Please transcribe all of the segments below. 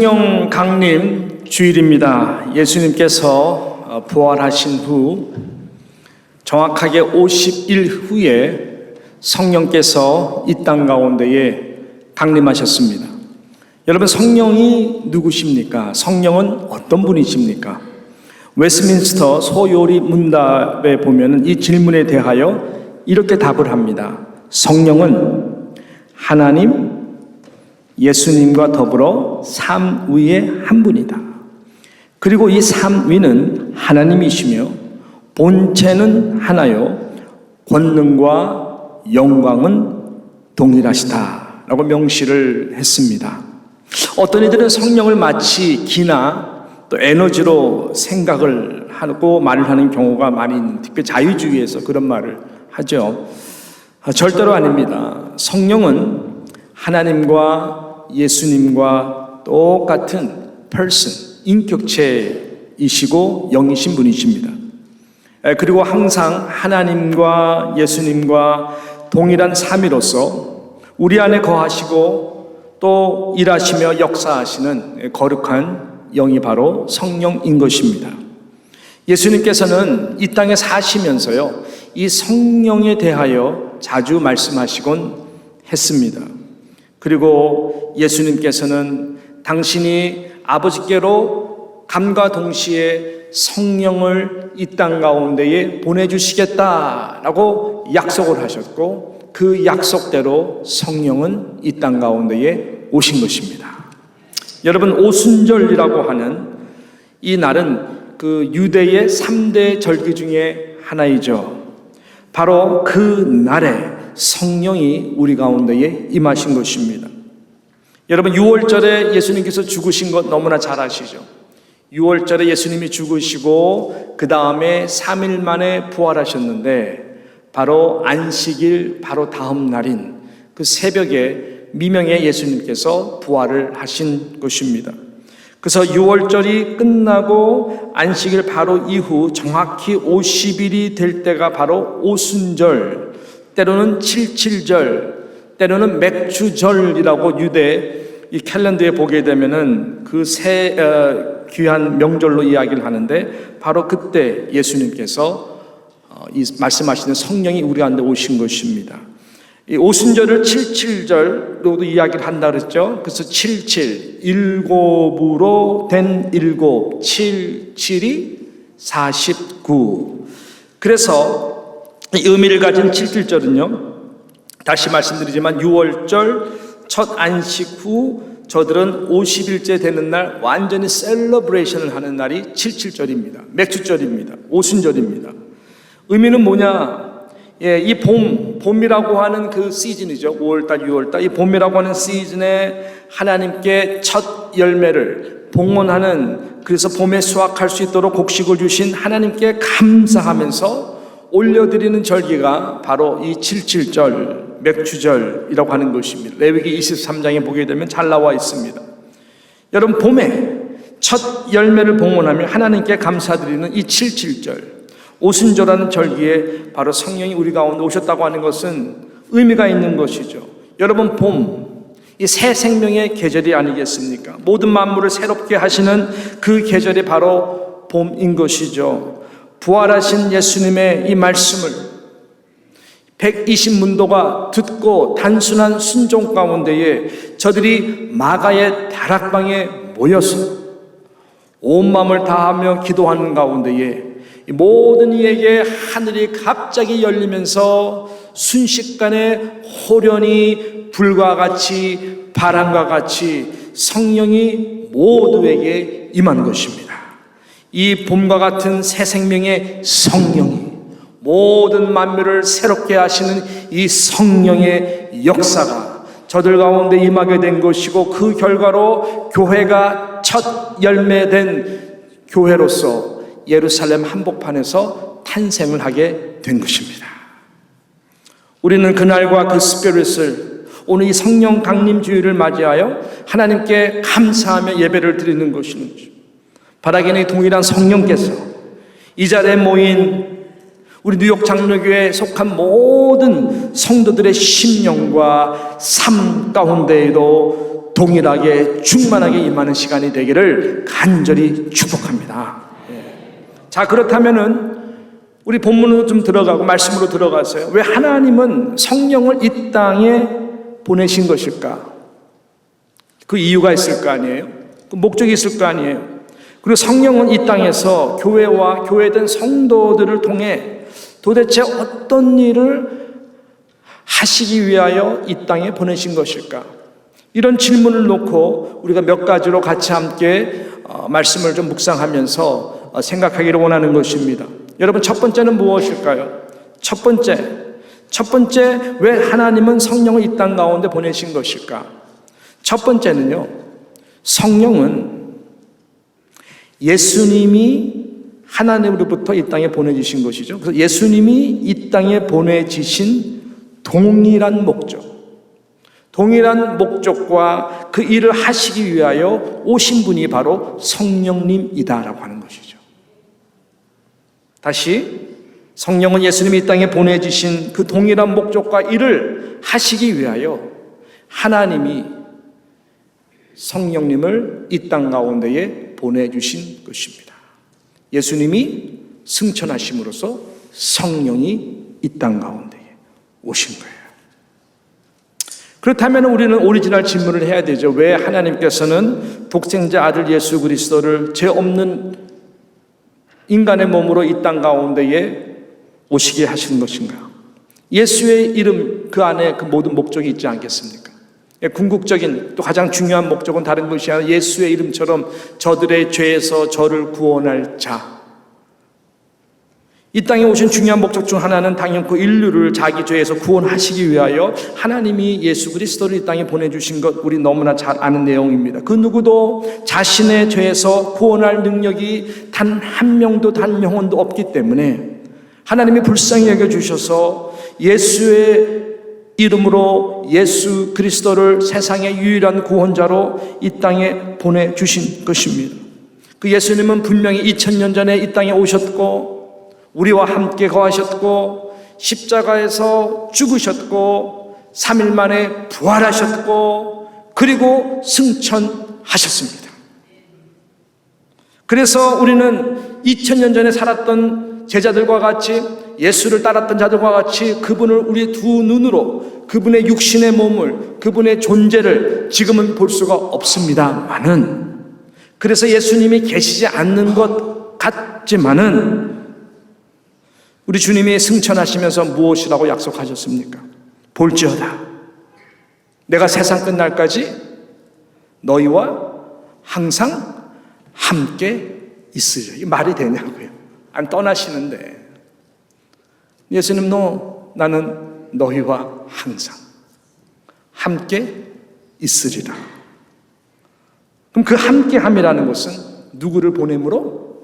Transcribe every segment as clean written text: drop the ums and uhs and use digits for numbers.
성령 강림 주일입니다. 예수님께서 부활하신 후 정확하게 50일 후에 성령께서 이 땅 가운데에 강림하셨습니다. 여러분, 성령이 누구십니까? 성령은 어떤 분이십니까? 웨스민스터 소요리 문답에 보면 이 질문에 대하여 이렇게 답을 합니다. 성령은 하나님, 예수님과 더불어 삼위의 한 분이다. 그리고 이 삼위는 하나님이시며 본체는 하나요 권능과 영광은 동일하시다 라고 명시를 했습니다. 어떤 이들은 성령을 마치 기나 또 에너지로 생각을 하고 말을 하는 경우가 많이 있는, 특히 자유주의에서 그런 말을 하죠. 절대로 아닙니다. 성령은 하나님과 예수님과 똑같은 person, 인격체이시고 영이신 분이십니다. 그리고 항상 하나님과 예수님과 동일한 삼위로서 우리 안에 거하시고 또 일하시며 역사하시는 거룩한 영이 바로 성령인 것입니다. 예수님께서는 이 땅에 사시면서요, 이 성령에 대하여 자주 말씀하시곤 했습니다. 그리고 예수님께서는 당신이 아버지께로 감과 동시에 성령을 이 땅 가운데에 보내주시겠다라고 약속을 하셨고, 그 약속대로 성령은 이 땅 가운데에 오신 것입니다. 여러분, 오순절이라고 하는 이 날은 그 유대의 3대 절기 중에 하나이죠. 바로 그 날에 성령이 우리 가운데에 임하신 것입니다. 여러분, 6월절에 예수님께서 죽으신 것 너무나 잘 아시죠? 6월절에 예수님이 죽으시고 그 다음에 3일 만에 부활하셨는데, 바로 안식일 바로 다음 날인 그 새벽에 미명에 예수님께서 부활을 하신 것입니다. 그래서 6월절이 끝나고 안식일 바로 이후 정확히 50일이 될 때가 바로 오순절, 때로는 77절, 때로는 맥주절이라고 유대 이 캘린더에 보게 되면은 그 새 귀한 명절로 이야기를 하는데, 바로 그때 예수님께서 이 말씀하시는 성령이 우리 가운데 오신 것입니다. 이 오순절을 77절로도 이야기를 한다 그랬죠. 그래서 77, 일곱으로 된 일곱, 77이 49. 그래서 이 의미를 가진 77절은요, 다시 말씀드리지만 6월절 첫 안식 후 저들은 50일째 되는 날 완전히 셀러브레이션을 하는 날이 77절입니다. 맥주절입니다. 오순절입니다. 의미는 뭐냐? 이 봄이라고 하는 그 시즌이죠. 5월달, 6월달. 이 봄이라고 하는 시즌에 하나님께 첫 열매를 봉헌하는, 그래서 봄에 수확할 수 있도록 곡식을 주신 하나님께 감사하면서 올려드리는 절기가 바로 이 77절, 맥주절이라고 하는 것입니다. 레위기 23장에 보게 되면 잘 나와 있습니다. 여러분, 봄에 첫 열매를 봉헌하며 하나님께 감사드리는 이 77절, 오순절하는 절기에 바로 성령이 우리 가운데 오셨다고 하는 것은 의미가 있는 것이죠. 여러분, 봄, 이 새 생명의 계절이 아니겠습니까? 모든 만물을 새롭게 하시는 그 계절이 바로 봄인 것이죠. 부활하신 예수님의 이 말씀을 120문도가 듣고 단순한 순종 가운데에 저들이 마가의 다락방에 모여서 온 마음을 다하며 기도하는 가운데에 모든 이에게 하늘이 갑자기 열리면서 순식간에 호련히 불과 같이 바람과 같이 성령이 모두에게 임한 것입니다. 이 봄과 같은 새 생명의 성령이, 모든 만물을 새롭게 하시는 이 성령의 역사가 저들 가운데 임하게 된 것이고, 그 결과로 교회가 첫 열매된 교회로서 예루살렘 한복판에서 탄생을 하게 된 것입니다. 우리는 그날과 그 스피릿을 오늘 이 성령 강림 주일을 맞이하여 하나님께 감사하며 예배를 드리는 것이죠. 바라기는 동일한 성령께서 이 자리에 모인 우리 뉴욕 장로교회에 속한 모든 성도들의 심령과 삶 가운데에도 동일하게 충만하게 임하는 시간이 되기를 간절히 축복합니다. 자, 그렇다면은 우리 본문으로 좀 들어가고 말씀으로 들어가서요. 왜 하나님은 성령을 이 땅에 보내신 것일까? 그 이유가 있을 거 아니에요? 그 목적이 있을 거 아니에요? 그리고 성령은 이 땅에서 교회와 교회된 성도들을 통해 도대체 어떤 일을 하시기 위하여 이 땅에 보내신 것일까? 이런 질문을 놓고 우리가 몇 가지로 같이 함께 말씀을 좀 묵상하면서 생각하기를 원하는 것입니다. 여러분, 첫 번째는 무엇일까요? 첫 번째 왜 하나님은 성령을 이 땅 가운데 보내신 것일까? 첫 번째는요, 성령은 예수님이 하나님으로부터 이 땅에 보내주신 것이죠. 그래서 예수님이 이 땅에 보내주신 동일한 목적과 그 일을 하시기 위하여 오신 분이 바로 성령님이다라고 하는 것이죠. 다시, 성령은 예수님이 이 땅에 보내주신 그 동일한 목적과 일을 하시기 위하여 하나님이 성령님을 이 땅 가운데에 보내주신 것입니다. 예수님이 승천하심으로써 성령이 이 땅 가운데에 오신 거예요. 그렇다면 우리는 오리지널 질문을 해야 되죠. 왜 하나님께서는 독생자 아들 예수 그리스도를 죄 없는 인간의 몸으로 이 땅 가운데에 오시게 하신 것인가? 예수의 이름 그 안에 그 모든 목적이 있지 않겠습니까? 궁극적인 또 가장 중요한 목적은 다른 것이 아니라 예수의 이름처럼 저들의 죄에서 저를 구원할 자. 이 땅에 오신 중요한 목적 중 하나는 당연 그 인류를 자기 죄에서 구원하시기 위하여 하나님이 예수 그리스도를 이 땅에 보내주신 것, 우리 너무나 잘 아는 내용입니다. 그 누구도 자신의 죄에서 구원할 능력이 단 한 명도 단 영혼도 없기 때문에 하나님이 불쌍히 여겨주셔서 예수의 이름으로 예수 그리스도를 세상의 유일한 구원자로 이 땅에 보내주신 것입니다. 그 예수님은 분명히 2000년 전에 이 땅에 오셨고 우리와 함께 거하셨고 십자가에서 죽으셨고 3일 만에 부활하셨고 그리고 승천하셨습니다. 그래서 우리는 2000년 전에 살았던 제자들과 같이 예수를 따랐던 자들과 같이 그분을 우리 두 눈으로 그분의 육신의 몸을 그분의 존재를 지금은 볼 수가 없습니다만은 그래서 예수님이 계시지 않는 것 같지만은 우리 주님이 승천하시면서 무엇이라고 약속하셨습니까? 볼지어다 내가 세상 끝날까지 너희와 항상 함께 있으리라. 이 말이 되냐고요. 안 떠나시는데 예수님 나는 너희와 항상 함께 있으리라. 그럼 그 함께함이라는 것은 누구를 보냄으로?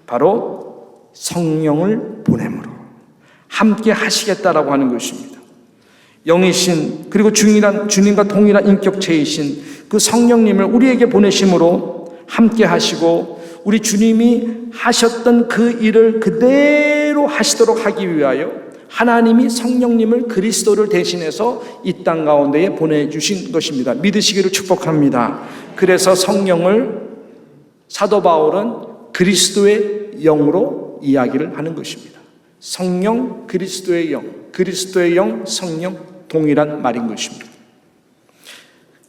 바로 성령을 보냄으로 함께 하시겠다라고 하는 것입니다. 영이신 그리고 주님과 동일한 인격체이신 그 성령님을 우리에게 보내심으로 함께 하시고 우리 주님이 하셨던 그 일을 그대로 하시도록 하기 위하여 하나님이 성령님을 그리스도를 대신해서 이 땅 가운데에 보내주신 것입니다. 믿으시기를 축복합니다. 그래서 성령을 사도 바울은 그리스도의 영으로 이야기를 하는 것입니다. 성령, 그리스도의 영, 그리스도의 영, 성령 동일한 말인 것입니다.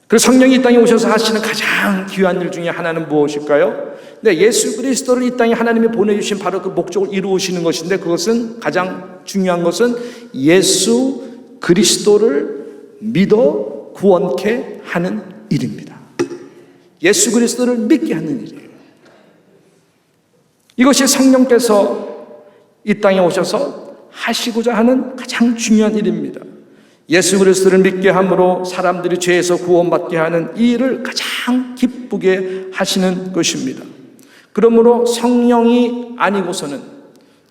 그래서 성령이 이 땅에 오셔서 하시는 가장 귀한 일 중에 하나는 무엇일까요? 네, 예수 그리스도를 이 땅에 하나님이 보내주신 바로 그 목적을 이루시는 것인데 그것은 가장 중요한 것은 예수 그리스도를 믿어 구원케 하는 일입니다. 예수 그리스도를 믿게 하는 일이에요. 이것이 성령께서 이 땅에 오셔서 하시고자 하는 가장 중요한 일입니다. 예수 그리스도를 믿게 함으로 사람들이 죄에서 구원받게 하는 이 일을 가장 기쁘게 하시는 것입니다. 그러므로 성령이 아니고서는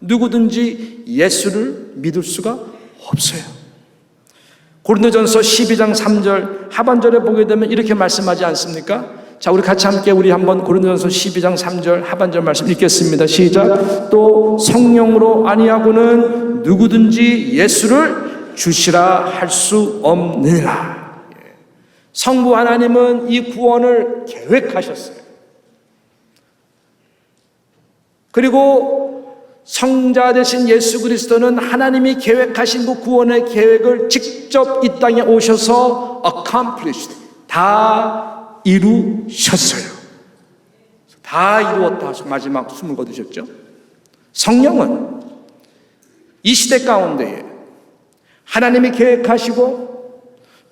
누구든지 예수를 믿을 수가 없어요. 고린도전서 12장 3절 하반절에 보게 되면 이렇게 말씀하지 않습니까? 자, 우리 같이 함께 우리 한번 고린도전서 12장 3절 하반절 말씀 읽겠습니다. 시작. 또 성령으로 아니하고는 누구든지 예수를 주시라 할 수 없느니라. 성부 하나님은 이 구원을 계획하셨어요. 그리고 성자 되신 예수 그리스도는 하나님이 계획하신 그 구원의 계획을 직접 이 땅에 오셔서 accomplished, 다 이루셨어요. 다 이루었다 하셔서 마지막 숨을 거두셨죠. 성령은 이 시대 가운데에 하나님이 계획하시고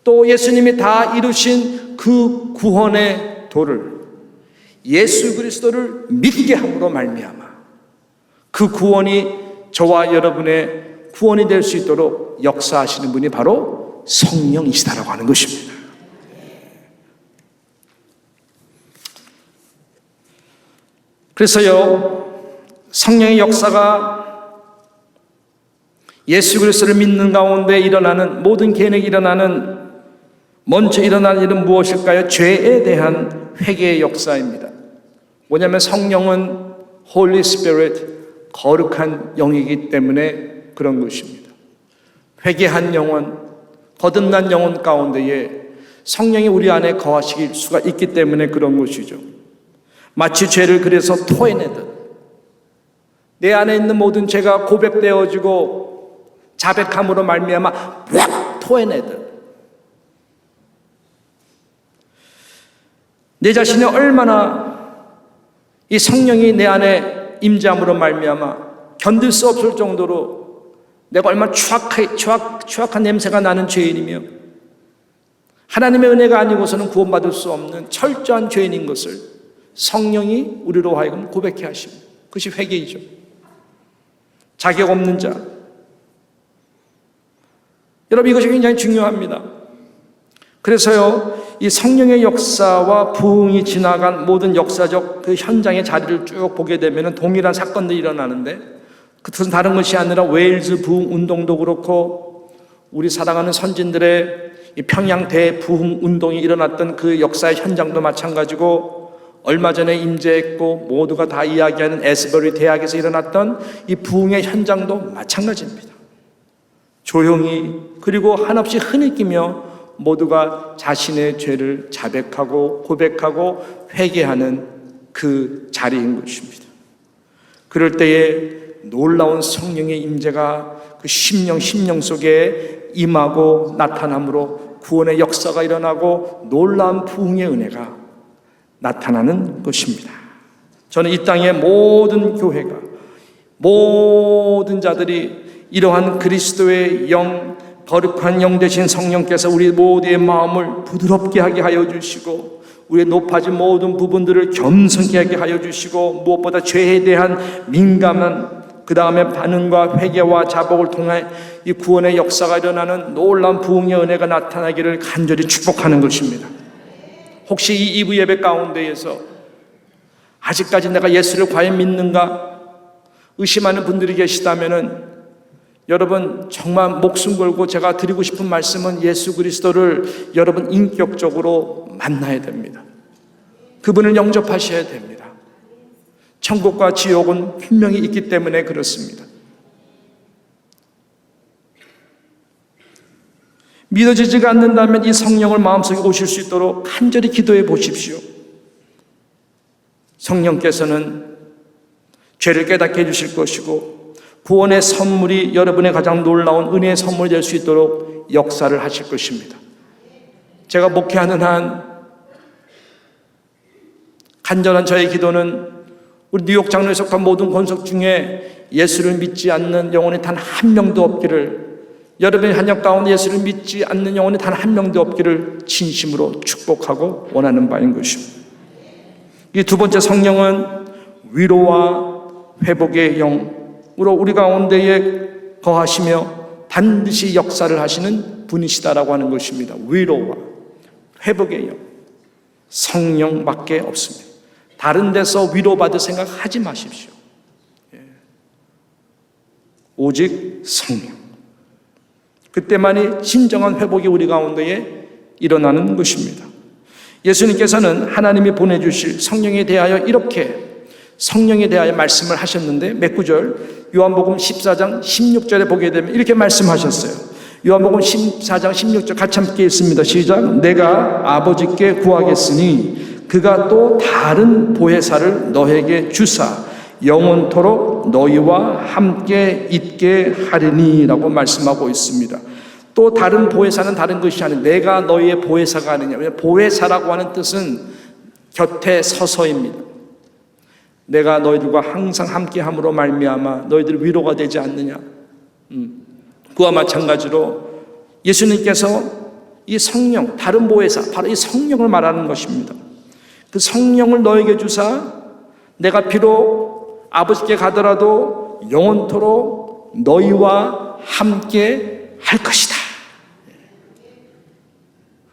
또 예수님이 다 이루신 그 구원의 도를 예수 그리스도를 믿게 함으로 말미암아 그 구원이 저와 여러분의 구원이 될 수 있도록 역사하시는 분이 바로 성령이시다라고 하는 것입니다. 그래서요, 성령의 역사가 예수 그리스도를 믿는 가운데 일어나는 모든 개인에게 일어나는 먼저 일어나는 일은 무엇일까요? 죄에 대한 회개의 역사입니다. 뭐냐면 성령은 Holy Spirit, 거룩한 영이기 때문에 그런 것입니다. 회개한 영혼, 거듭난 영혼 가운데에 성령이 우리 안에 거하실 수가 있기 때문에 그런 것이죠. 마치 죄를 그래서 토해내듯 내 안에 있는 모든 죄가 고백되어지고 자백함으로 말미암아 막 토해내듯 내 자신이 얼마나 이 성령이 내 안에 임재함으로 말미암아 견딜 수 없을 정도로 내가 얼마나 추악한 냄새가 나는 죄인이며 하나님의 은혜가 아니고서는 구원받을 수 없는 철저한 죄인인 것을 성령이 우리로 하여금 고백해 하십니다. 그것이 회개이죠. 자격 없는 자. 여러분, 이것이 굉장히 중요합니다. 그래서요, 이 성령의 역사와 부흥이 지나간 모든 역사적 그 현장의 자리를 쭉 보게 되면 동일한 사건들이 일어나는데 그것은 다른 것이 아니라 웨일즈 부흥 운동도 그렇고 우리 사랑하는 선진들의 이 평양 대부흥 운동이 일어났던 그 역사의 현장도 마찬가지고 얼마 전에 임재했고 모두가 다 이야기하는 에스버리 대학에서 일어났던 이 부흥의 현장도 마찬가지입니다. 조용히 그리고 한없이 흐느끼며 모두가 자신의 죄를 자백하고 고백하고 회개하는 그 자리인 것입니다. 그럴 때에 놀라운 성령의 임재가 그 심령 속에 임하고 나타남으로 구원의 역사가 일어나고 놀라운 부흥의 은혜가 나타나는 것입니다. 저는 이 땅의 모든 교회가 모든 자들이 이러한 그리스도의 영 거룩한 영 되신 성령께서 우리 모두의 마음을 부드럽게 하게 하여 주시고 우리의 높아진 모든 부분들을 겸손케 하게 하여 주시고 무엇보다 죄에 대한 민감한 그 다음에 반응과 회개와 자복을 통해 이 구원의 역사가 일어나는 놀라운 부흥의 은혜가 나타나기를 간절히 축복하는 것입니다. 혹시 이 2부 예배 가운데에서 아직까지 내가 예수를 과연 믿는가 의심하는 분들이 계시다면은 여러분 정말 목숨 걸고 제가 드리고 싶은 말씀은 예수 그리스도를 여러분 인격적으로 만나야 됩니다. 그분을 영접하셔야 됩니다. 천국과 지옥은 분명히 있기 때문에 그렇습니다. 믿어지지가 않는다면 이 성령을 마음속에 오실 수 있도록 간절히 기도해 보십시오. 성령께서는 죄를 깨닫게 해주실 것이고 구원의 선물이 여러분의 가장 놀라운 은혜의 선물이 될 수 있도록 역사를 하실 것입니다. 제가 목회하는 한 간절한 저의 기도는 우리 뉴욕 장로에 속한 모든 권속 중에 예수를 믿지 않는 영혼이 단 한 명도 없기를, 여러분의 한역 가운데 예수를 믿지 않는 영혼이 단 한 명도 없기를 진심으로 축복하고 원하는 바인 것입니다. 이 두 번째 성령은 위로와 회복의 영으로 우리 가운데에 거하시며 반드시 역사를 하시는 분이시다라고 하는 것입니다. 위로와 회복의 영, 성령밖에 없습니다. 다른 데서 위로받을 생각 하지 마십시오. 오직 성령. 그때만이 진정한 회복이 우리 가운데에 일어나는 것입니다. 예수님께서는 하나님이 보내주실 성령에 대하여 이렇게 성령에 대하여 말씀을 하셨는데 몇 구절 요한복음 14장 16절에 보게 되면 이렇게 말씀하셨어요. 요한복음 14장 16절 같이 함께 읽습니다. 시작. 내가 아버지께 구하겠으니 그가 또 다른 보혜사를 너에게 주사 영원토록 너희와 함께 있게 하리니 라고 말씀하고 있습니다. 또 다른 보혜사는 다른 것이 아니라 내가 너희의 보혜사가 아니냐. 보혜사라고 하는 뜻은 곁에 서서입니다. 내가 너희들과 항상 함께함으로 말미암아 너희들 위로가 되지 않느냐. 그와 마찬가지로 예수님께서 이 성령, 다른 보혜사, 바로 이 성령을 말하는 것입니다. 그 성령을 너에게 주사 내가 비록 아버지께 가더라도 영원토록 너희와 함께 할 것이다.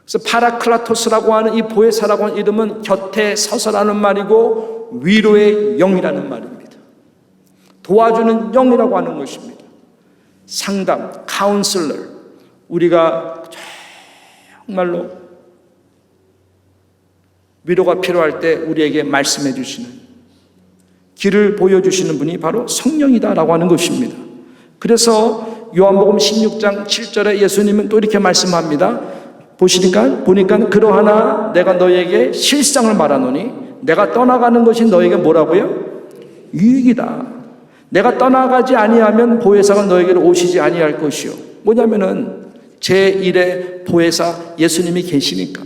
그래서 파라클라토스라고 하는 이 보혜사라고 하는 이름은 곁에 서서라는 말이고 위로의 영이라는 말입니다. 도와주는 영이라고 하는 것입니다. 상담, 카운슬러, 우리가 정말로 위로가 필요할 때 우리에게 말씀해 주시는, 길을 보여주시는 분이 바로 성령이다라고 하는 것입니다. 그래서 요한복음 16장 7절에 예수님은 또 이렇게 말씀합니다. 보니까 그러하나 내가 너희에게 실상을 말하노니 내가 떠나가는 것이 너희에게 뭐라고요? 유익이다. 내가 떠나가지 아니하면 보혜사가 너에게로 오시지 아니할 것이요. 뭐냐면은 제1의 보혜사 예수님이 계시니까.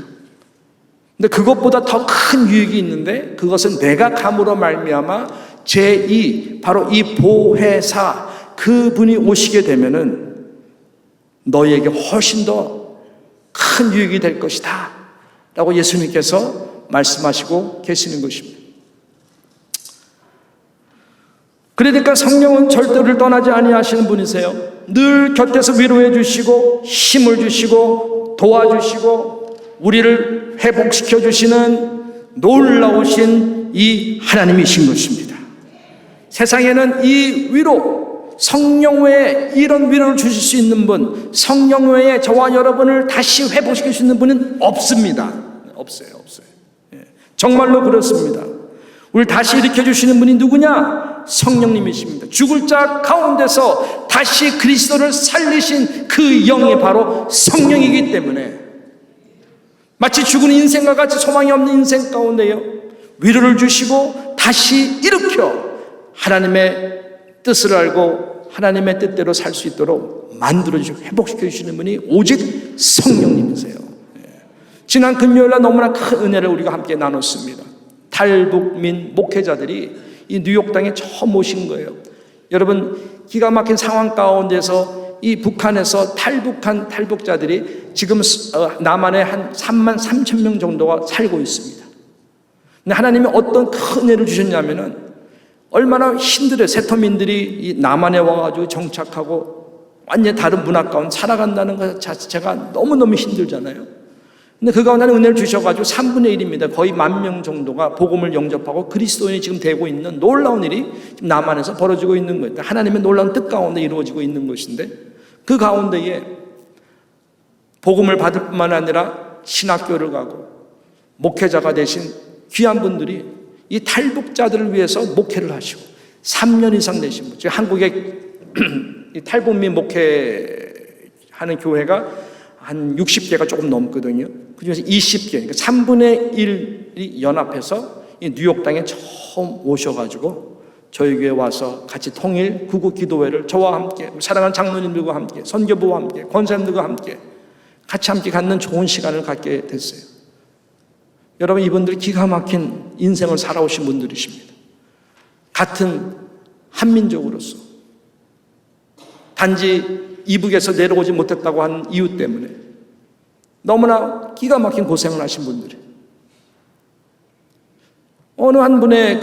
근데 그것보다 더 큰 유익이 있는데 그것은 내가 감으로 말미암아 제2 바로 이 보혜사 그분이 오시게 되면은 너희에게 훨씬 더 큰 유익이 될 것이다 라고 예수님께서 말씀하시고 계시는 것입니다. 그러니까 성령은 절대를 떠나지 아니하시는 분이세요. 늘 곁에서 위로해 주시고 힘을 주시고 도와주시고 우리를 회복시켜 주시는 놀라우신 이 하나님이신 것입니다. 세상에는 이 위로, 성령 외에 이런 위로를 주실 수 있는 분, 성령 외에 저와 여러분을 다시 회복시킬 수 있는 분은 없습니다. 없어요. 정말로 그렇습니다. 우리를 다시 일으켜 주시는 분이 누구냐? 성령님이십니다. 죽을 자 가운데서 다시 그리스도를 살리신 그 영이 바로 성령이기 때문에 마치 죽은 인생과 같이 소망이 없는 인생 가운데요 위로를 주시고 다시 일으켜 하나님의 뜻을 알고 하나님의 뜻대로 살 수 있도록 만들어주시고 회복시켜주시는 분이 오직 성령님이세요. 지난 금요일날 너무나 큰 은혜를 우리가 함께 나눴습니다. 탈북민 목회자들이 이 뉴욕 땅에 처음 오신 거예요. 여러분, 기가 막힌 상황 가운데서 이 북한에서 탈북한 탈북자들이 지금 남한에 한 3만 3천 명 정도가 살고 있습니다. 근데 하나님이 어떤 큰 은혜를 주셨냐면은 얼마나 힘들어요. 세터민들이 이 남한에 와가지고 정착하고 완전히 다른 문화 가운데 살아간다는 것 자체가 너무너무 힘들잖아요. 근데 그 가운데 은혜를 주셔가지고 3분의 1입니다. 거의 10,000명 정도가 복음을 영접하고 그리스도인이 지금 되고 있는 놀라운 일이 지금 남한에서 벌어지고 있는 거예요. 하나님의 놀라운 뜻 가운데 이루어지고 있는 것인데 그 가운데에 복음을 받을 뿐만 아니라 신학교를 가고 목회자가 되신 귀한 분들이 이 탈북자들을 위해서 목회를 하시고 3년 이상 되신 분, 지금 한국에 탈북민 목회하는 교회가 한 60개가 조금 넘거든요. 그중에서 20개, 그러니까 3분의 1이 연합해서 이 뉴욕 땅에 처음 오셔가지고 저희 교회에 와서 같이 통일 구국 기도회를 저와 함께 사랑하는 장로님들과 함께 선교부와 함께 권사님들과 함께 같이 갖는 좋은 시간을 갖게 됐어요. 여러분, 이분들 기가 막힌 인생을 살아오신 분들이십니다. 같은 한민족으로서 단지 이북에서 내려오지 못했다고 하는 이유 때문에 너무나 기가 막힌 고생을 하신 분들이에요. 어느 한 분의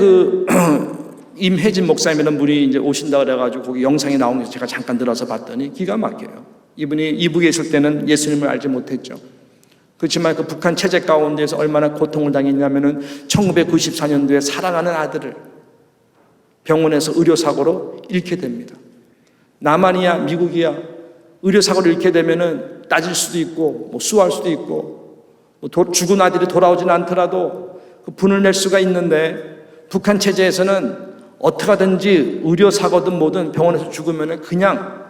임혜진 목사님이라는 분이 이제 오신다 그래가지고 거기 영상이 나온 게 제가 잠깐 들어서 봤더니 기가 막혀요. 이분이 이북에 있을 때는 예수님을 알지 못했죠. 그렇지만 그 북한 체제 가운데서 얼마나 고통을 당했냐면은 1994년도에 사랑하는 아들을 병원에서 의료사고로 잃게 됩니다. 남한이야 미국이야 의료사고를 잃게 되면은 따질 수도 있고 수할 수도 있고 죽은 아들이 돌아오진 않더라도 그 분을 낼 수가 있는데, 북한 체제에서는 어떻게 하든지 의료사고든 뭐든 병원에서 죽으면 그냥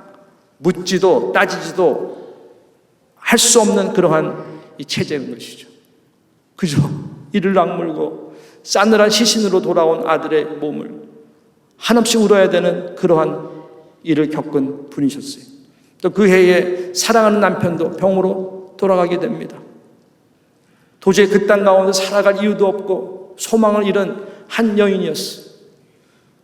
묻지도 따지지도 할 수 없는 그러한 이 체제인 것이죠. 그죠? 이를 악물고 싸늘한 시신으로 돌아온 아들의 몸을 한없이 울어야 되는 그러한 일을 겪은 분이셨어요. 또 그 해에 사랑하는 남편도 병으로 돌아가게 됩니다. 도저히 그 땅 가운데 살아갈 이유도 없고 소망을 잃은 한 여인이었어요.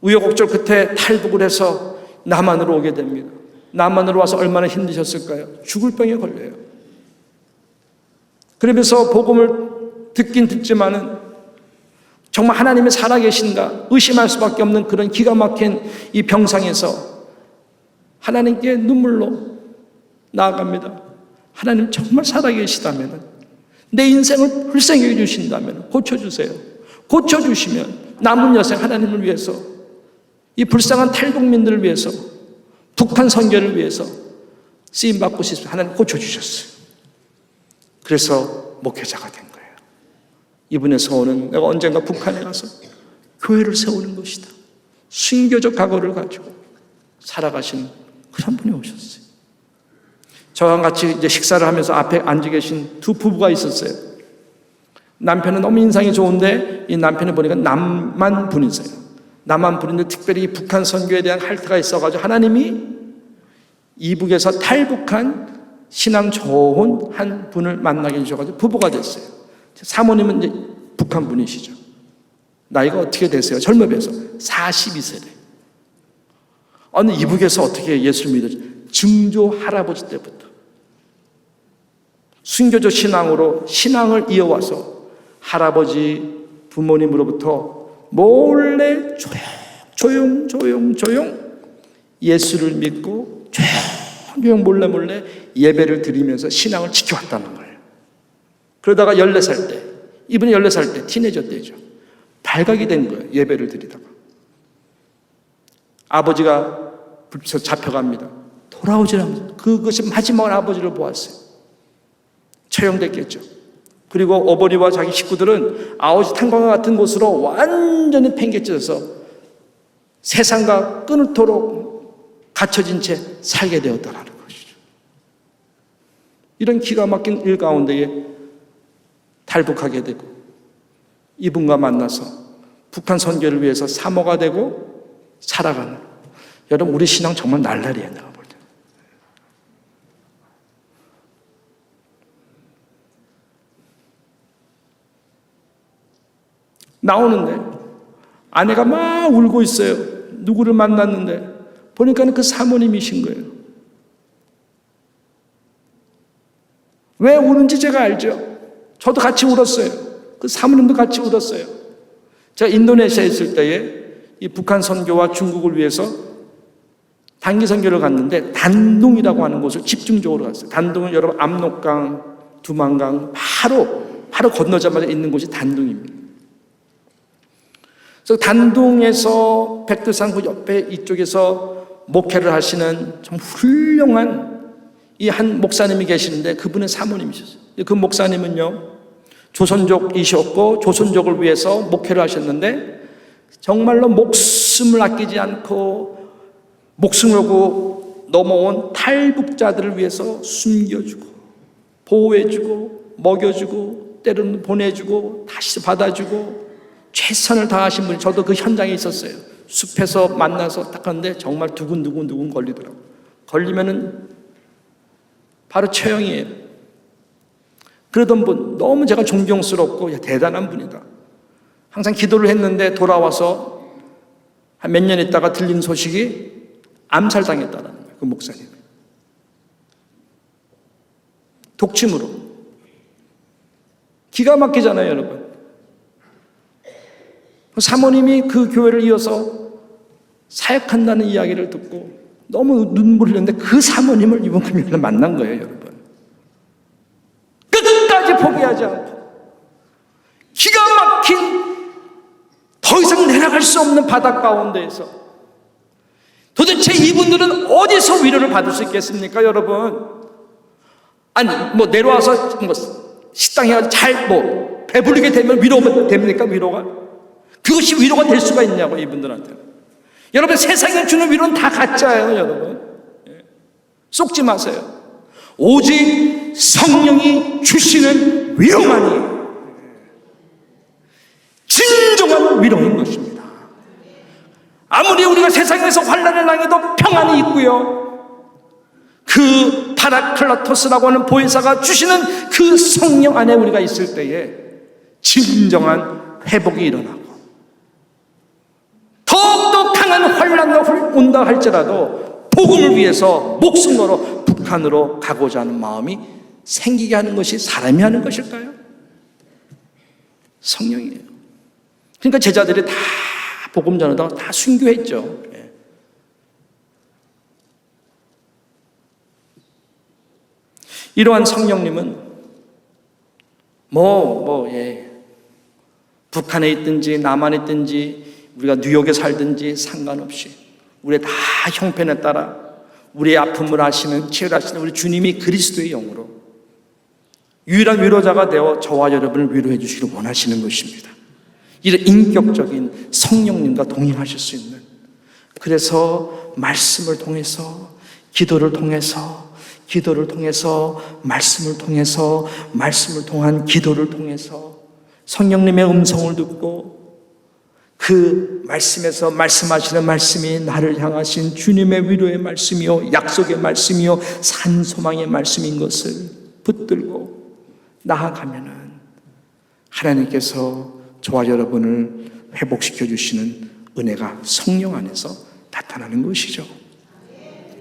우여곡절 끝에 탈북을 해서 남한으로 오게 됩니다. 남한으로 와서 얼마나 힘드셨을까요? 죽을 병에 걸려요. 그러면서 복음을 듣긴 듣지만은 정말 하나님이 살아계신가 의심할 수밖에 없는 그런 기가 막힌 이 병상에서 하나님께 눈물로 나아갑니다. 하나님 정말 살아계시다면 내 인생을 불쌍히 해주신다면 고쳐주세요. 고쳐주시면 남은 여생 하나님을 위해서, 이 불쌍한 탈북민들을 위해서, 북한 선교를 위해서 쓰임받고 싶습니다. 하나님 고쳐주셨어요. 그래서 목회자가 된 거예요. 이분의 소원은 내가 언젠가 북한에 가서 교회를 세우는 것이다. 순교적 각오를 가지고 살아가신 그런 분이 오셨어요. 저와 같이 이제 식사를 하면서 앞에 앉아 계신 두 부부가 있었어요. 남편은 너무 인상이 좋은데 이 남편을 보니까 남한 분이세요. 남한 분인데 특별히 북한 선교에 대한 할트가 있어가지고 하나님이 이북에서 탈북한 신앙 좋은 한 분을 만나게 해주셔가지고 부부가 됐어요. 사모님은 이제 북한 분이시죠. 나이가 어떻게 되세요? 젊어 보여서 42세래. 어느 이북에서 어떻게 예수를 믿었지? 증조 할아버지 때부터 순교적 신앙으로 신앙을 이어와서 할아버지 부모님으로부터 몰래 조용 예수를 믿고 조용 몰래 예배를 드리면서 신앙을 지켜왔다는 거예요. 그러다가 14살 때, 이분이 14살 때 티네이저 때죠. 발각이 된 거예요. 예배를 드리다가 아버지가 불쳐 잡혀갑니다. 돌아오지라면서 그것이 마지막으로 아버지를 보았어요. 처형됐겠죠. 그리고 어머니와 자기 식구들은 아우지 탄광과 같은 곳으로 완전히 팽개쳐서 세상과 끊을토록 갇혀진 채 살게 되었다라는 것이죠. 이런 기가 막힌 일 가운데에 탈북하게 되고 이분과 만나서 북한 선교를 위해서 사모가 되고 살아가는, 여러분 우리 신앙 정말 날라리예요. 내가 볼 때 나오는데 아내가 막 울고 있어요. 누구를 만났는데 보니까 그 사모님이신 거예요. 왜 우는지 제가 알죠. 저도 같이 울었어요. 그 사모님도 같이 울었어요. 제가 인도네시아에 있을 때에 이 북한 선교와 중국을 위해서 단기 선교를 갔는데 단둥이라고 하는 곳을 집중적으로 갔어요. 단둥은 여러분 압록강, 두만강 바로 건너자마자 있는 곳이 단둥입니다. 그래서 단둥에서 백두산 그 옆에 이쪽에서 목회를 하시는 좀 훌륭한 이 한 목사님이 계시는데 그분은 사모님이셨어요. 그 목사님은요 조선족이셨고 조선족을 위해서 목회를 하셨는데 정말로 목숨을 아끼지 않고 목숨을 걸고 넘어온 탈북자들을 위해서 숨겨주고 보호해주고 먹여주고 때로는 보내주고 다시 받아주고 최선을 다하신 분이, 저도 그 현장에 있었어요. 숲에서 만나서 딱 하는데 정말 두근두근 걸리더라고요. 걸리면은 바로 처형이에요. 그러던 분 너무 제가 존경스럽고 대단한 분이다. 항상 기도를 했는데 돌아와서 한 몇 년 있다가 들린 소식이 암살당했다는 거예요. 그 목사님 독침으로. 기가 막히잖아요 여러분. 사모님이 그 교회를 이어서 사역한다는 이야기를 듣고 너무 눈물을 흘렸는데 그 사모님을 이번 금요일에 만난 거예요 여러분. 끝까지 포기하지 않고 기가 막힌 더 이상 내려갈 수 없는 바닥 가운데에서 도대체 이분들은 어디서 위로를 받을 수 있겠습니까 여러분? 아니 뭐 내려와서 뭐 식당 해가지고 잘 배부르게 되면 위로가 됩니까? 위로가? 그것이 위로가 될 수가 있냐고, 이분들한테는. 여러분, 세상에 주는 위로는 다 가짜예요, 여러분. 쏙지 마세요. 오직 성령이 주시는 위로만이 진정한 위로인 것입니다. 아무리 우리가 세상에서 환난을 당해도 평안이 있고요, 그 파라클라토스라고 하는 보혜사가 주시는 그 성령 안에 우리가 있을 때에 진정한 회복이 일어나고, 더욱더 강한 환난이 온다 할지라도 복음을 위해서 목숨 걸어 북한으로 가고자 하는 마음이 생기게 하는 것이 사람이 하는 것일까요? 성령이에요. 그러니까 제자들이 다 복음 전하다가 다 순교했죠. 이러한 성령님은 북한에 있든지 남한에 있든지 우리가 뉴욕에 살든지 상관없이 우리의 다 형편에 따라 우리의 아픔을 아시는, 치유하시는 우리 주님이 그리스도의 영으로 유일한 위로자가 되어 저와 여러분을 위로해 주시기를 원하시는 것입니다. 이런 인격적인 성령님과 동행하실 수 있는, 그래서 말씀을 통해서, 기도를 통해서, 기도를 통해서, 말씀을 통해서, 말씀을 통한 기도를 통해서 성령님의 음성을 듣고 그 말씀에서 말씀하시는 말씀이 나를 향하신 주님의 위로의 말씀이요, 약속의 말씀이요, 산소망의 말씀인 것을 붙들고 나아가면은 하나님께서 저와 여러분을 회복시켜 주시는 은혜가 성령 안에서 나타나는 것이죠.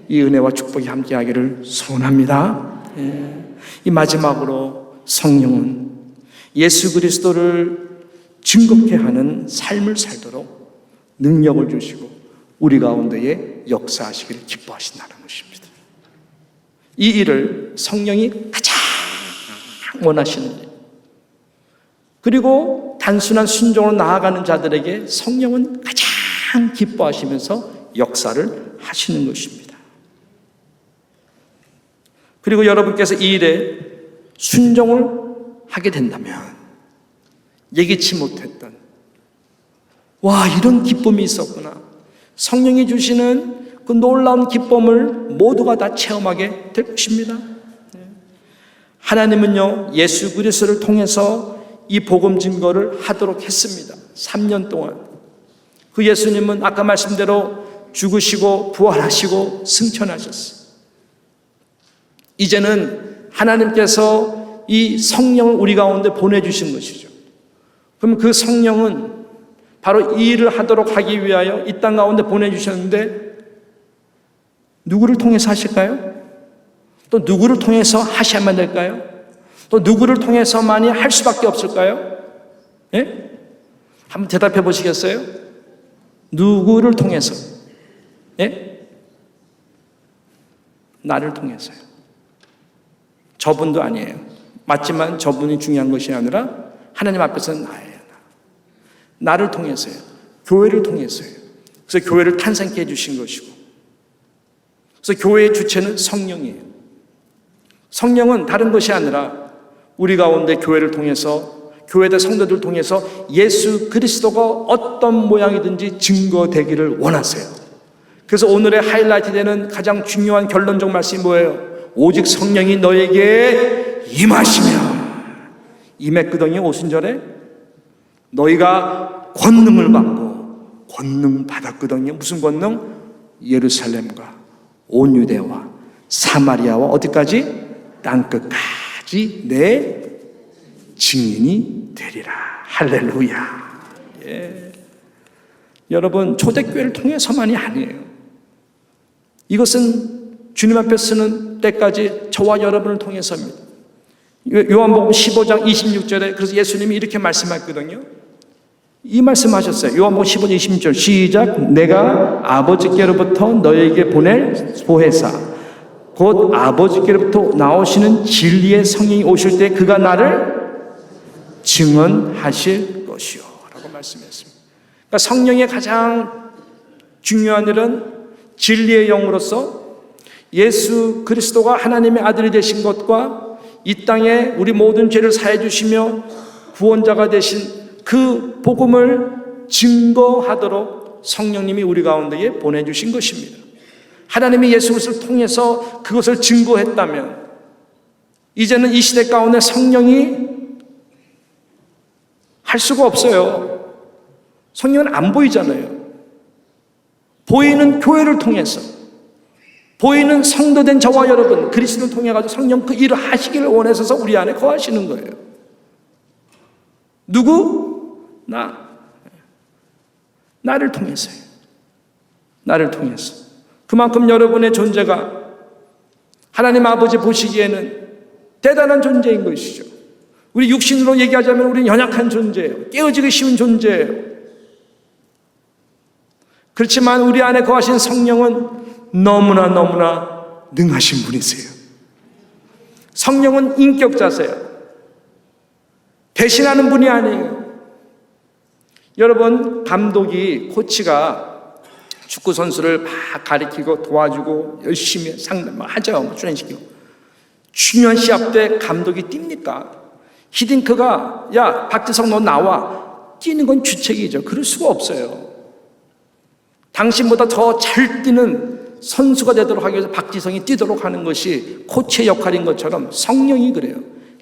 이 은혜와 축복이 함께하기를 소원합니다. 이 마지막으로 성령은 예수 그리스도를 증거케 하는 삶을 살도록 능력을 주시고 우리 가운데에 역사하시기를 기뻐하신다는 것입니다. 이 일을 성령이 가장 원하시는 일, 그리고 단순한 순종으로 나아가는 자들에게 성령은 가장 기뻐하시면서 역사를 하시는 것입니다. 그리고 여러분께서 이 일에 순종을 하게 된다면 예기치 못했던, 이런 기쁨이 있었구나, 성령이 주시는 그 놀라운 기쁨을 모두가 다 체험하게 될 것입니다. 하나님은요, 예수 그리스도를 통해서 이 복음 증거를 하도록 했습니다. 3년 동안 그 예수님은 아까 말씀대로 죽으시고 부활하시고 승천하셨어요. 이제는 하나님께서 이 성령을 우리 가운데 보내주신 것이죠. 그럼 그 성령은 바로 이 일을 하도록 하기 위하여 이 땅 가운데 보내주셨는데 누구를 통해서 하실까요? 또 누구를 통해서 하셔야만 될까요? 또 누구를 통해서만이 할 수밖에 없을까요? 예? 한번 대답해 보시겠어요? 누구를 통해서? 예? 나를 통해서요. 저분도 아니에요. 맞지만 저분이 중요한 것이 아니라 하나님 앞에서는 나예요. 나를 통해서요. 교회를 통해서요. 그래서 교회를 탄생케 해주신 것이고, 그래서 교회의 주체는 성령이에요. 성령은 다른 것이 아니라 우리 가운데 교회를 통해서, 교회의 성도들을 통해서 예수 그리스도가 어떤 모양이든지 증거되기를 원하세요. 그래서 오늘의 하이라이트 되는 가장 중요한 결론적 말씀이 뭐예요? 오직 성령이 너에게 임하시며, 임했거든요. 오순절에 너희가 권능을 받고, 권능 받았거든요. 무슨 권능? 예루살렘과 온 유대와 사마리아와 어디까지? 땅끝까지 내 증인이 되리라. 할렐루야. 예. 여러분, 초대교회를 통해서만이 아니에요. 이것은 주님 앞에 서는 때까지 저와 여러분을 통해서입니다. 요한복음 15장 26절에 그래서 예수님이 이렇게 말씀했거든요. 이 말씀하셨어요. 요한복음 15장 26절 시작. 내가 아버지께로부터 너에게 보낼 보혜사 곧 아버지께로부터 나오시는 진리의 성령이 오실 때 그가 나를 증언하실 것이요 라고 말씀했습니다. 그러니까 성령의 가장 중요한 일은 진리의 영으로서 예수 그리스도가 하나님의 아들이 되신 것과 이 땅에 우리 모든 죄를 사해 주시며 구원자가 되신 그 복음을 증거하도록 성령님이 우리 가운데에 보내주신 것입니다. 하나님이 예수 그리스도를 통해서 그것을 증거했다면 이제는 이 시대 가운데 성령이 할 수가 없어요. 성령은 안 보이잖아요. 보이는 교회를 통해서, 보이는 성도된 저와 여러분, 그리스도를 통해 가지고 성령 그 일을 하시기를 원해서 우리 안에 거하시는 거예요. 누구? 나를 통해서요. 나를 통해서. 그만큼 여러분의 존재가 하나님 아버지 보시기에는 대단한 존재인 것이죠. 우리 육신으로 얘기하자면 우리는 연약한 존재예요. 깨어지기 쉬운 존재예요. 그렇지만 우리 안에 거하신 성령은 너무나 능하신 분이세요. 성령은 인격자세요. 배신하는 분이 아니에요. 여러분, 감독이, 코치가 축구 선수를 막 가리키고 도와주고 열심히 상담하죠. 훈련시키고. 중요한 시합 때 감독이 뜁니까? 히딩크가 야 박지성 너 나와. 뛰는 건 주책이죠. 그럴 수가 없어요. 당신보다 더 잘 뛰는 선수가 되도록 하기 위해서 박지성이 뛰도록 하는 것이 코치의 역할인 것처럼 성령이 그래요.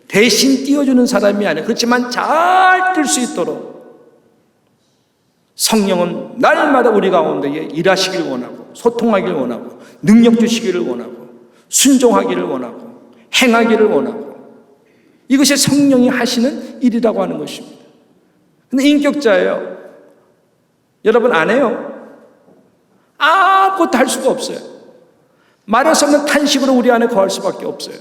대신 띄워주는 사람이 아니에요. 그렇지만 잘 뛸 수 있도록 성령은 날마다 우리 가운데에 일하시길 원하고, 소통하기를 원하고, 능력 주시기를 원하고, 순종하기를 원하고, 행하기를 원하고, 이것이 성령이 하시는 일이라고 하는 것입니다. 근데 인격자예요. 여러분 안 해요. 아무것도 할 수가 없어요. 말할 수 없는 탄식으로 우리 안에 거할 수밖에 없어요.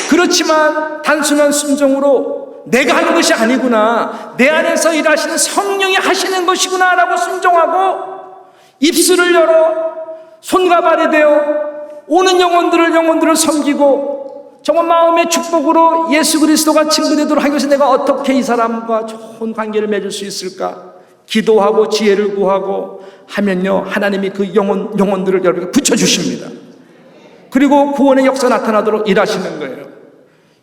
그렇지만 단순한 순종으로 내가 하는 것이 아니구나, 내 안에서 일하시는 성령이 하시는 것이구나 라고 순종하고 입술을 열어 손과 발이 되어 오는 영혼들을 섬기고 정말 마음의 축복으로 예수 그리스도가 친구되도록 하기 위해서 내가 어떻게 이 사람과 좋은 관계를 맺을 수 있을까 기도하고 지혜를 구하고 하면요, 하나님이 그 영혼들을 여러분에게 붙여주십니다. 그리고 구원의 역사 나타나도록 일하시는 거예요.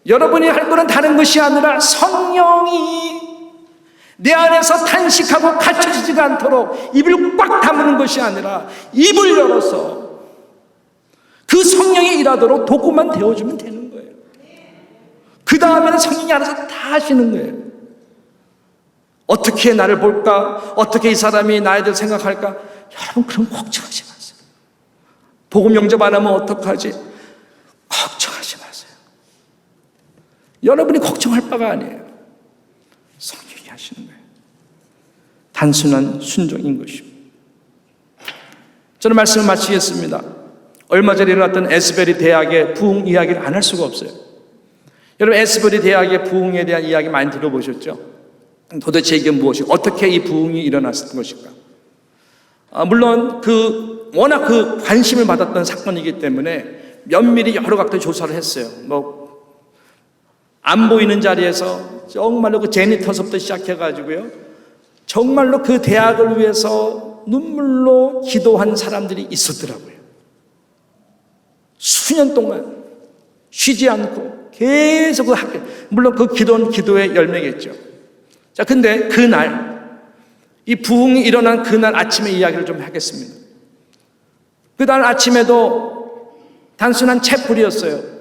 여러분이 할 거는 다른 것이 아니라 성령이 내 안에서 탄식하고 갇혀지지가 않도록 입을 꽉 다무는 것이 아니라 입을 열어서 그 성령이 일하도록 도구만 되어주면 되는 거예요. 그 다음에는 성령이 알아서 다 하시는 거예요. 어떻게 나를 볼까? 어떻게 이 사람이 나에 대해서 생각할까? 여러분 그럼 걱정하지 마세요. 복음 영접 안 하면 어떡하지? 걱정하지 마세요. 여러분이 걱정할 바가 아니에요. 성령이 하시는 거예요. 단순한 순종인 것입니다. 저는 말씀을 마치겠습니다. 얼마 전에 일어났던 에스베리 대학의 부흥 이야기를 안 할 수가 없어요. 여러분 에스베리 대학의 부흥에 대한 이야기 많이 들어보셨죠? 도대체 이게 무엇이고 어떻게 이 부흥이 일어났을 것인가? 물론 워낙 관심을 받았던 사건이기 때문에 면밀히 여러 각도 조사를 했어요. 안 보이는 자리에서 정말로 그 제니터서부터 시작해가지고요, 정말로 그 대학을 위해서 눈물로 기도한 사람들이 있었더라고요. 수년 동안 쉬지 않고 계속 그 학교, 물론 그 기도는 기도의 열매겠죠. 자, 근데 그날, 이 부흥이 일어난 그날 아침에 이야기를 좀 하겠습니다. 그날 아침에도 단순한 채플이었어요.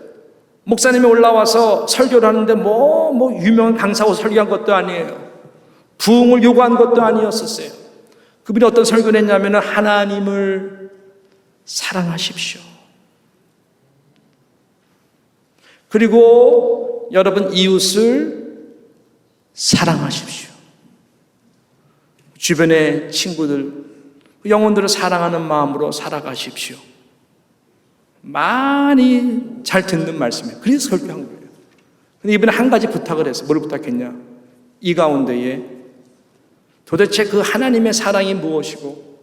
목사님이 올라와서 설교를 하는데 유명한 강사고 설교한 것도 아니에요. 부흥을 요구한 것도 아니었었어요. 그분이 어떤 설교를 했냐면 하나님을 사랑하십시오. 그리고 여러분 이웃을 사랑하십시오. 주변의 친구들, 영혼들을 사랑하는 마음으로 살아가십시오. 많이 잘 듣는 말씀이에요. 그래서 설교한 거예요. 근데 이번에 한 가지 부탁을 했어요. 뭘 부탁했냐? 이 가운데에 도대체 그 하나님의 사랑이 무엇이고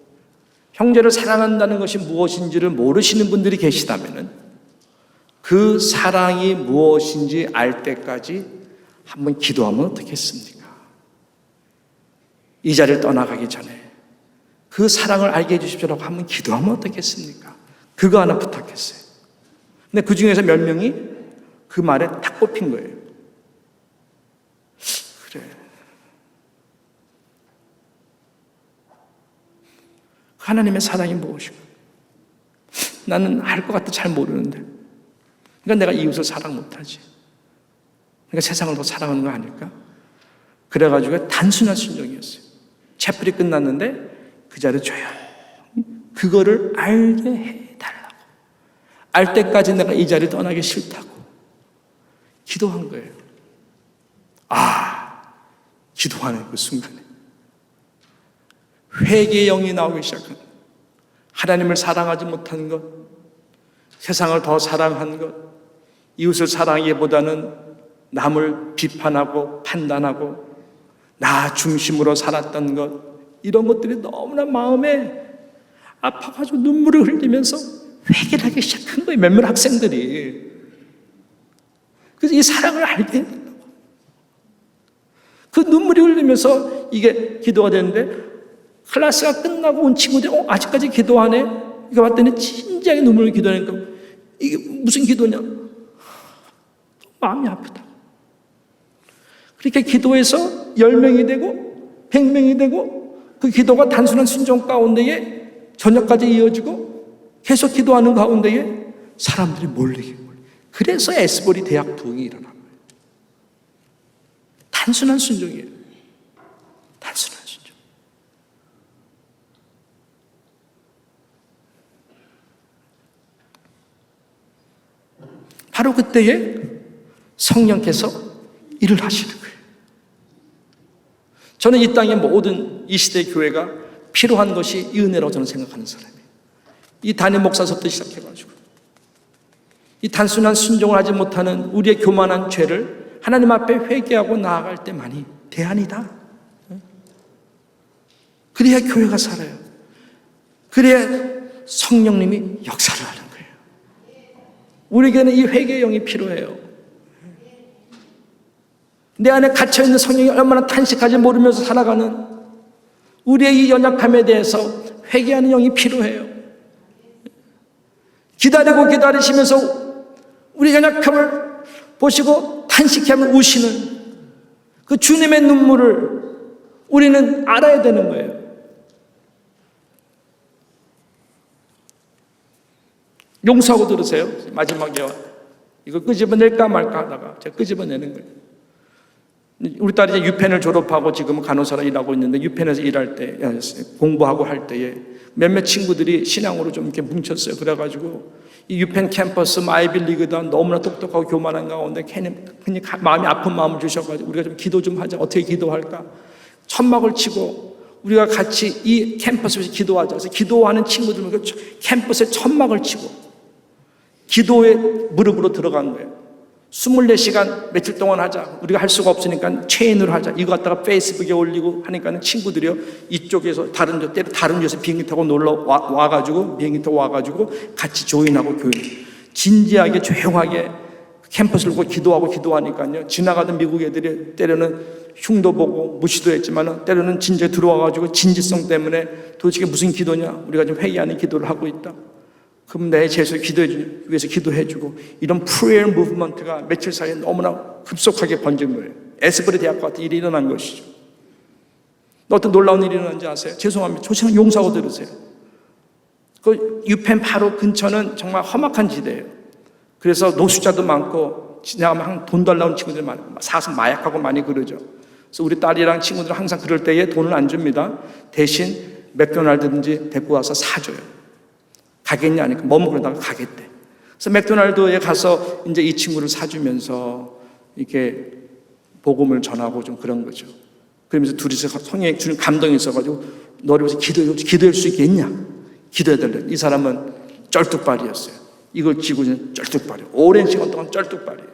형제를 사랑한다는 것이 무엇인지를 모르시는 분들이 계시다면 그 사랑이 무엇인지 알 때까지 한번 기도하면 어떻겠습니까? 이 자리를 떠나가기 전에 그 사랑을 알게 해주십시오라고 한번 기도하면 어떻겠습니까? 그거 하나 부탁했어요. 근데 그 중에서 몇 명이 그 말에 딱 꼽힌 거예요. 그래. 하나님의 사랑이 무엇이고? 나는 알 것 같아 잘 모르는데. 그러니까 내가 이웃을 사랑 못하지. 그러니까 세상을 더 사랑하는 거 아닐까? 그래가지고 단순한 순종이었어요. 채플이 끝났는데 그 자리에 조용히 그거를 알게 해달라고. 알 때까지 내가 이 자리 떠나기 싫다고 기도한 거예요. 기도하는 그 순간에 회개의 영이 나오기 시작한 거예요. 하나님을 사랑하지 못한 것, 세상을 더 사랑한 것, 이웃을 사랑하기보다는 남을 비판하고 판단하고 나 중심으로 살았던 것, 이런 것들이 너무나 마음에 아파가지고 눈물을 흘리면서 회개를 하기 시작한 거예요. 몇몇 학생들이. 그래서 이 사랑을 알게 해달라고. 그 눈물이 흘리면서 이게 기도가 되는데 클래스가 끝나고 온 친구들이 아직까지 기도하네? 이거 봤더니 진지하게 눈물을 기도하니까 이게 무슨 기도냐? 마음이 아프다. 그렇게 기도해서 10명이 되고 100명이 되고 그 기도가 단순한 순종 가운데에 저녁까지 이어지고 계속 기도하는 가운데에 사람들이 몰리게. 그래서 에스보리 대학 부흥이 일어난 거예요. 단순한 순종이에요. 단순한 순종. 바로 그때에 성령께서 일을 하시는 거예요. 저는 이 땅의 모든 이 시대의 교회가 필요한 것이 이 은혜라고 저는 생각하는 사람이에요. 이 담임 목사서부터 시작해가지고 이 단순한 순종을 하지 못하는 우리의 교만한 죄를 하나님 앞에 회개하고 나아갈 때만이 대안이다. 그래야 교회가 살아요. 그래야 성령님이 역사를 하는 거예요. 우리에게는 이 회개의 영이 필요해요. 내 안에 갇혀있는 성령이 얼마나 탄식하지 모르면서 살아가는 우리의 이 연약함에 대해서 회개하는 영이 필요해요. 기다리고 기다리시면서 우리 연약함을 보시고 탄식하면 우시는 그 주님의 눈물을 우리는 알아야 되는 거예요. 용서하고 들으세요. 마지막에 이거 끄집어낼까 말까 하다가 제가 끄집어내는 거예요. 우리 딸이 이제 유펜을 졸업하고 지금은 간호사로 일하고 있는데 유펜에서 일할 때 공부하고 할 때에 몇몇 친구들이 신앙으로 좀 이렇게 뭉쳤어요. 그래가지고 이 유펜 캠퍼스 아이빌리그다 너무나 똑똑하고 교만한 가운데 괜히 마음이 아픈 마음을 주셔가지고 우리가 좀 기도 좀 하자. 어떻게 기도할까? 천막을 치고 우리가 같이 이 캠퍼스에서 기도하자. 그래서 기도하는 친구들 캠퍼스에 천막을 치고 기도의 무릎으로 들어간 거예요. 24시간 며칠 동안 하자. 우리가 할 수가 없으니까 체인으로 하자. 이거 갖다가 페이스북에 올리고 하니까는 친구들이요. 이쪽에서 다른 데서 비행기 타고 놀러 와가지고 비행기 타고 와가지고 같이 조인하고 교인. 진지하게 조용하게 캠퍼스를 보고 기도하니까요. 지나가던 미국 애들이 때로는 흉도 보고 무시도 했지만 때로는 진지하게 들어와가지고 진지성 때문에 도대체 무슨 기도냐. 우리가 좀 회개하는 기도를 하고 있다. 그럼 내 죄에서 위해서 기도해주고 이런 prayer movement가 며칠 사이에 너무나 급속하게 번진 거예요. 에스브리 대학과 같은 일이 일어난 것이죠. 어떤 놀라운 일이 일어난지 아세요? 죄송합니다. 조심히 용서하고 들으세요. 그 유펜 바로 근처는 정말 험악한 지대예요. 그래서 노숙자도 많고 지나가면 돈 달라는 친구들이 많아요. 사서 마약하고 많이 그러죠. 그래서 우리 딸이랑 친구들은 항상 그럴 때에 돈을 안 줍니다. 대신 맥도날드든지 데리고 와서 사줘요. 가겠냐 하니까 뭐 먹으려다가 가겠대. 그래서 맥도날드에 가서 이제 이 친구를 사주면서 이렇게 복음을 전하고 좀 그런 거죠. 그러면서 둘이서 성령의 주님 감동이 있어가지고 너를 위해서 기도할 수 있겠냐? 기도해달래. 이 사람은 쩔뚝발이었어요. 이걸 쥐고 있는 쩔뚝발이에요. 오랜 시간 동안 쩔뚝발이에요.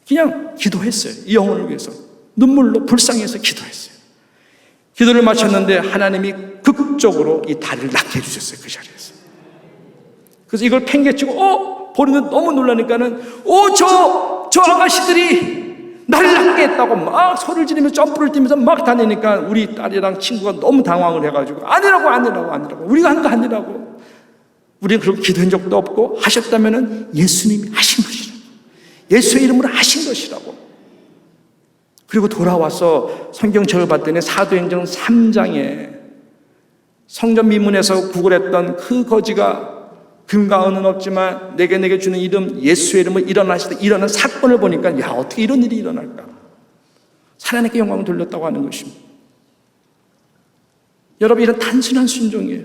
그냥 기도했어요. 이 영혼을 위해서 눈물로 불쌍해서 기도했어요. 기도를 마쳤는데 하나님이 극적으로 이 다리를 낫게 해주셨어요. 그 자리에서. 그래서 이걸 팽개치고 보리는 너무 놀라니까는 저 아가씨들이 나를 낫게 했다고 막 소리를 지르면서 점프를 뛰면서 막 다니니까 우리 딸이랑 친구가 너무 당황을 해가지고 아니라고 우리가 한 거 아니라고. 우리는 그렇게 기도한 적도 없고, 하셨다면 예수님이 하신 것이라고, 예수의 이름으로 하신 것이라고. 그리고 돌아와서 성경책을 봤더니 사도행전 3장에 성전 미문에서 구걸했던 그 거지가 금과 은은 없지만 내게 주는 이름 예수의 이름을 일어나시다 일어난 사건을 보니까, 야, 어떻게 이런 일이 일어날까? 하나님께 영광을 돌렸다고 하는 것입니다. 여러분, 이런 단순한 순종이에요.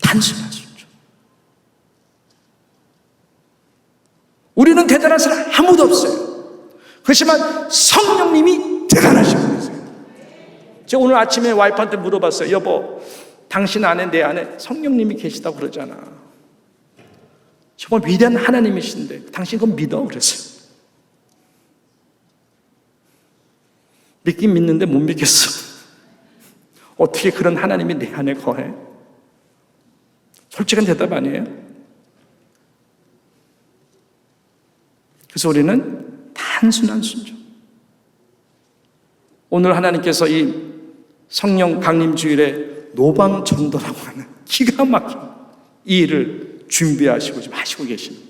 단순한 순종. 우리는 대단한 사람 아무도 없어요. 그렇지만 성령님이 대단하신 분이세요. 제가 오늘 아침에 와이프한테 물어봤어요. 여보, 당신 안에 내 안에 성령님이 계시다고 그러잖아. 정말 위대한 하나님이신데 당신 그건 믿어? 그랬어요. 믿긴 믿는데 못 믿겠어. 어떻게 그런 하나님이 내 안에 거해? 솔직한 대답 아니에요? 그래서 우리는 단순한 순종. 오늘 하나님께서 이 성령 강림 주일에 노방전도라고 하는 기가 막힌 이 일을 준비하시고 지금 하시고 계십니다.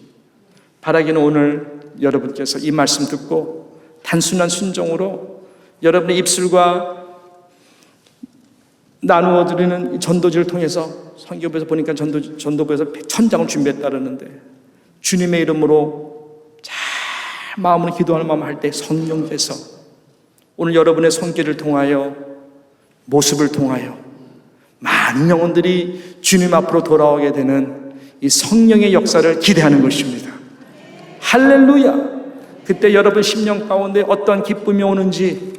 바라기는 오늘 여러분께서 이 말씀 듣고 단순한 순종으로 여러분의 입술과 나누어 드리는 전도지를 통해서, 선교부에서 보니까 전도부에서 1000장을 준비했다 그러는데, 주님의 이름으로 잘 마음으로 기도하는 마음 할 때 성령께서 오늘 여러분의 손길을 통하여, 모습을 통하여 많은 영혼들이 주님 앞으로 돌아오게 되는 이 성령의 역사를 기대하는 것입니다. 할렐루야! 그때 여러분 심령 가운데 어떠한 기쁨이 오는지,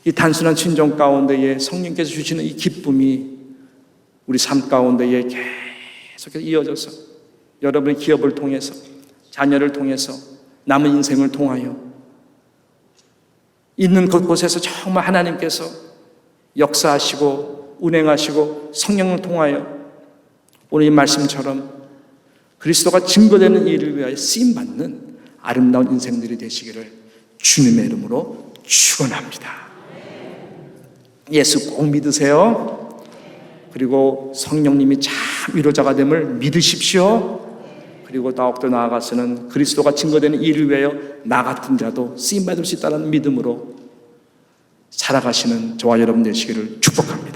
이 단순한 순종 가운데에 성령께서 주시는 이 기쁨이 우리 삶 가운데에 계속해서 이어져서 여러분의 기업을 통해서, 자녀를 통해서, 남은 인생을 통하여 있는 곳곳에서 정말 하나님께서 역사하시고 운행하시고 성령을 통하여 오늘 이 말씀처럼 그리스도가 증거되는 일을 위하여 쓰임받는 아름다운 인생들이 되시기를 주님의 이름으로 축원합니다. 예수 꼭 믿으세요. 그리고 성령님이 참 위로자가 됨을 믿으십시오. 그리고 더욱더 나아가서는 그리스도가 증거되는 일을 위하여 나 같은 자도 쓰임받을 수 있다는 믿음으로 살아가시는 저와 여러분 되시기를 축복합니다.